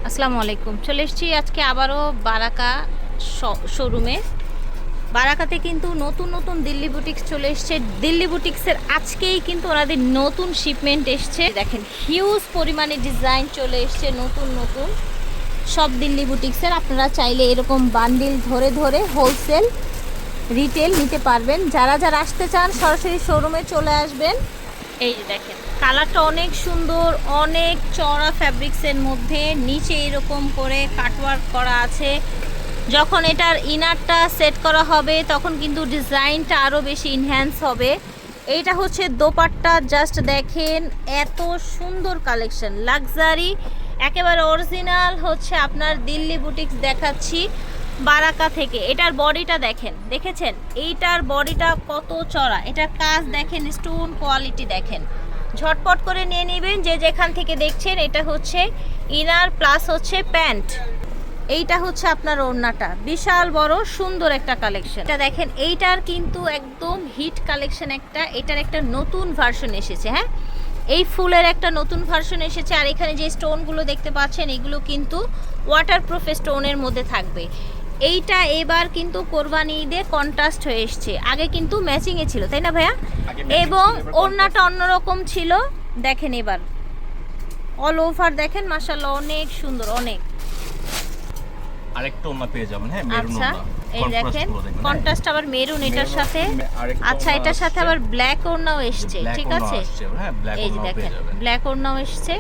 আসসালামু আলাইকুম। চলে এসেছি আজকে আবারও বারাকা শোরুমে। বারাকাতে কিন্তু নতুন নতুন দিল্লি বুটিক্স চলে এসছে। দিল্লি বুটিক্সের আজকেই কিন্তু ওনাদের নতুন শিপমেন্ট এসছে। দেখেন হিউজ পরিমাণে ডিজাইন চলে এসছে নতুন নতুন সব দিল্লি বুটিক্সের। আপনারা চাইলে এরকম বান্ডিল ধরে ধরে হোলসেল রিটেল নিতে পারবেন। যারা যারা আসতে চান সরাসরি শোরুমে চলে আসবেন। এই যে দেখেন কালারটা অনেক সুন্দর, অনেক চড়া ফ্যাব্রিক্সের মধ্যে নিচে এরকম করে কাটওয়ার্ক করা আছে। যখন এটার ইনারটা সেট করা হবে তখন কিন্তু ডিজাইনটা আরও বেশি ইনহ্যান্স হবে। এইটা হচ্ছে দোপাট্টা, জাস্ট দেখেন এত সুন্দর কালেকশন, লাক্সারি একেবারে অরিজিনাল হচ্ছে আপনার দিল্লি বুটিক্স দেখাচ্ছি বারাকা থেকে। এটার বডিটা দেখেন, দেখেছেন এইটার বডিটা কত চড়া, এটার কাজ দেখেন, স্টোন কোয়ালিটি দেখেন। ঝটপট করে নিয়ে নেবেন যে যেখান থেকে দেখছেন। এটা হচ্ছে ইনার প্লাস হচ্ছে প্যান্ট, এইটা হচ্ছে আপনার ওড়নাটা, বিশাল বড় সুন্দর একটা কালেকশন। এটা দেখেন এইটার কিন্তু একদম হিট কালেকশন একটা, এটার একটা নতুন ভার্সন এসেছে। হ্যাঁ, এই ফুলের একটা নতুন ভার্সন এসেছে। আর এখানে যে স্টোনগুলো দেখতে পাচ্ছেন এগুলো কিন্তু ওয়াটারপ্রুফ স্টোনের মধ্যে থাকবে। এইটা এবার কিন্তু কোরবানি ঈদে কন্ট্রাস্ট হয়ে এসছে, আগে কিন্তু ম্যাচিংয়ে ছিল তাই না ভাইয়া? এবং ওড়নাটা অন্যরকম ছিল। দেখেন এবার অল ওভার দেখেন মাশাআল্লাহ অনেক সুন্দর, অনেক। আরেকটা ওড়না পেয়ে যাবেন। হ্যাঁ, মেরুন ওড়না। এই দেখেন কন্ট্রাস্ট আবার মেরুন এটার সাথে। আচ্ছা, এটার সাথে আবার ব্ল্যাক ওড়নাও এসছে, ঠিক আছে? হ্যাঁ, ব্ল্যাক এই যে ওড়না পেয়ে দেখেন যাবেন। ব্ল্যাক ওড়নাও এসছে।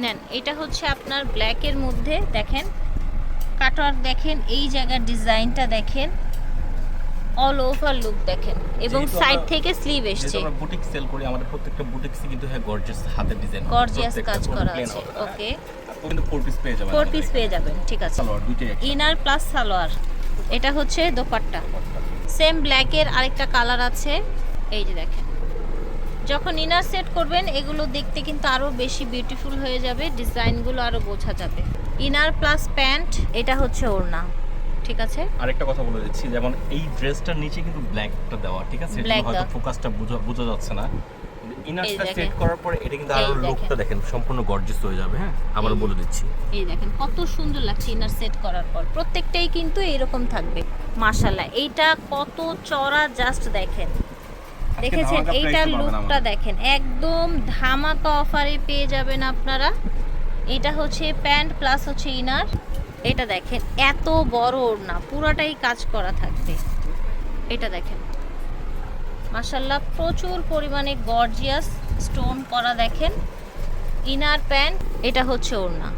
নেন, এটা হচ্ছে আপনার ব্ল্যাকের মধ্যে দেখেন কাটওয়ার্ক দেখেন, এই জায়গার ডিজাইনটা দেখেন, অল ওভার লুক দেখেন, এবং সাইড থেকে স্লিভ এসছে। আমরা বুটিক সেল করি, আমাদের প্রত্যেকটা বুটিকসে কিন্তু গর্জিয়াস হাতের ডিজাইন, গর্জিয়াস কাজ করা আছে। ওকে, আপনি কিন্তু 4 পিস পেয়ে যাবেন। 4 পিস পেয়ে যাবেন, ঠিক আছে। সালোয়ার দুইটাই একসাথে। Inner plus salwar. এটা হচ্ছে দোপাট্টা, সেম ব্ল্যাকের আরেকটা কালার আছে। এই যে দেখেন যখন ইনার সেট করবেন এগুলো দেখতে কিন্তু আরো বেশি বিউটিফুল হয়ে যাবে, ডিজাইনগুলো আরো বোঝা যাবে। ইনার প্লাস প্যান্ট, এটা হচ্ছে ওড়না, ঠিক আছে। আরেকটা কথা বলে দিচ্ছি, যেমন এই ড্রেসটার নিচে কিন্তু ব্ল্যাকটা দেওয়া, ঠিক আছে? Black হয়তো দেওয়া। ফোকাসটা বোঝা যাচ্ছে না। ইনারটা দেখেন। সেট করার পরে এটা কিন্তু এই আরো দেখেন। লুকটা দেখেন সম্পূর্ণ গর্জিয়াস হয়ে যাবে। হ্যাঁ, আবার এই বলে দিচ্ছি। এই দেখেন কত সুন্দর লাগছে ইনার সেট করার পর। প্রত্যেকটাই কিন্তু এরকম থাকবে মাশাআল্লাহ। এইটা কত চড়া, জাস্ট দেখেন, দেখেছেন এইটার লুকটা দেখেন, একদম ধামাকা অফারে পেয়ে যাবেন আপনারা। এটা হচ্ছে প্যান্ট প্লাস হচ্ছে ইনার। এটা দেখেন এত বড় ওড়না, পুরাটাই কাজ করা থাকবে। এটা দেখেন মাশাআল্লাহ প্রচুর পরিমাণে গর্জিয়াস স্টোন করা দেখেন। ইনার প্যান্ট, এটা হচ্ছে ওড়না।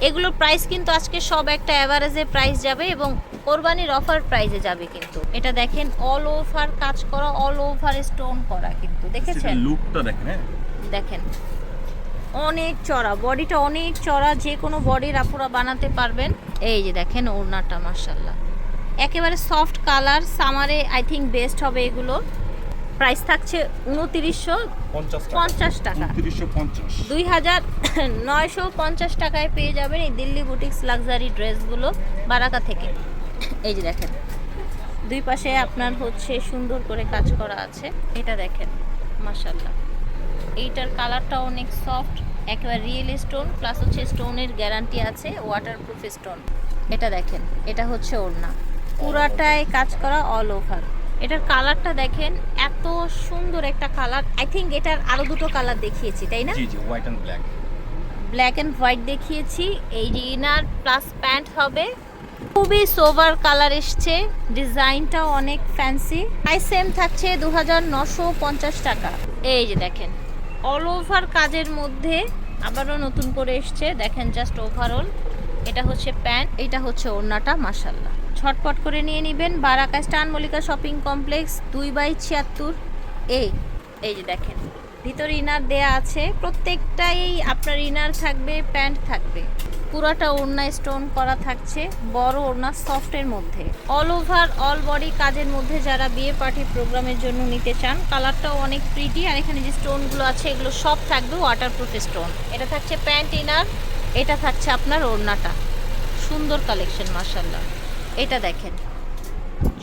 এগুলোর প্রাইস কিন্তু আজকে সব একটা অ্যাভারেজে প্রাইস যাবে এবং কোরবানির অফার প্রাইসে যাবে কিন্তু। এটা দেখেন অল ওভার কাজ করা, অল ওভার স্টোন করা কিন্তু, দেখেছেন লুকটা দেখেন। হ্যাঁ, দেখেন অনেক চড়া, বডিটা অনেক চড়া, যে কোনো বডির আপুরা বানাতে পারবেন। এই যে দেখেন ওড়নাটা মাশাআল্লাহ একেবারে সফট কালার, সামারে আই থিঙ্ক বেস্ট হবে এগুলো। প্রাইস থাকছে 2950 টাকা, 2950 টাকায় পেয়ে যাবেন এই দিল্লি বুটিক্স লাক্সারি ড্রেসগুলো বারাকা থেকে। এই যে দেখেন দুই পাশে আপনার হচ্ছে সুন্দর করে কাজ করা আছে। এটা দেখেন মাশাআল্লাহ, এইটার কালারটা অনেক সফট, একেবারে রিয়েল স্টোন প্লাস হচ্ছে স্টোনের গ্যারান্টি আছে, ওয়াটারপ্রুফ স্টোন। এটা দেখেন, এটা হচ্ছে ওড়না, পুরাটাই কাজ করা অল ওভার। এটার কালারটা দেখেন এত সুন্দর একটা কালার। আই থিঙ্ক এটার আরো দুটো কালার দেখিয়েছি তাই না? জি জি, white and black. Black and white দেখিয়েছি। এই যে ইনার প্লাস প্যান্ট হবে, খুবই সোভার কালার এসছে, ডিজাইনটাও অনেক ফ্যান্সি। প্রাইস সেম থাকছে 2950 টাকা। এই যে দেখেন অল ওভার কাজের মধ্যে আবারও নতুন করে এসছে, দেখেন জাস্ট ওভারঅল। এটা হচ্ছে প্যান্ট, এটা হচ্ছে ওড়নাটা মাশাআল্লাহ। ঝটপট করে নিয়ে নেবেন। বারাকা স্টান মল্লিকা শপিং কমপ্লেক্স 2/76। এই যে দেখেন ভিতরে ইনার দেয়া আছে, প্রত্যেকটাই আপনার ইনার থাকবে, প্যান্ট থাকবে, পুরাটা ওড়না স্টোন করা থাকছে, বড় ওড়না সফটের মধ্যে, অল ওভার অল বডি কাজের মধ্যে। যারা বিয়ে পার্টি প্রোগ্রামের জন্য নিতে চান, কালারটাও অনেক প্রিটি। আর এখানে যে স্টোনগুলো আছে এগুলো সব থাকবে ওয়াটারপ্রুফ স্টোন। এটা থাকছে প্যান্ট ইনার, এটা থাকছে আপনার ওড়নাটা। সুন্দর কালেকশন মাশাআল্লাহ। এটা দেখেন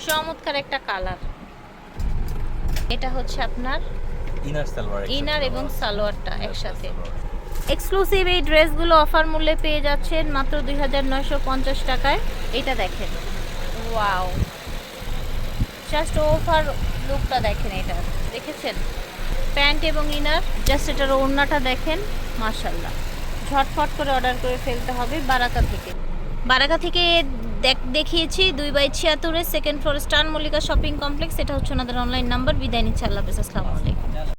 চমৎকার একটা কালার। এটা হচ্ছে আপনার ইনার সালোয়ার, ইনার এবং সালোয়ারটা একসাথে। এক্সক্লুসিভ এই ড্রেসগুলো অফার মূল্যে পেয়ে যাচ্ছেন মাত্র 2950 টাকায়। এটা দেখেন, ওয়াও, জাস্ট ওভার লুকটা দেখেন, এটা দেখেছেন, প্যান্ট এবং ইনার, জাস্ট এটার ওড়নাটা দেখেন, মাশাল্লাহ। ঝটফট করে অর্ডার করে ফেলতে হবে বারাকা থেকে। বারাকা থেকে দেখিয়েছি 2/76 second floor star Mallika shopping complex. এটা হচ্ছে ওনাদের অনলাইন নাম্বার। বিদায় নিচ্ছে, আল্লাহ হাফেজ, আসসালামু আলাইকুম।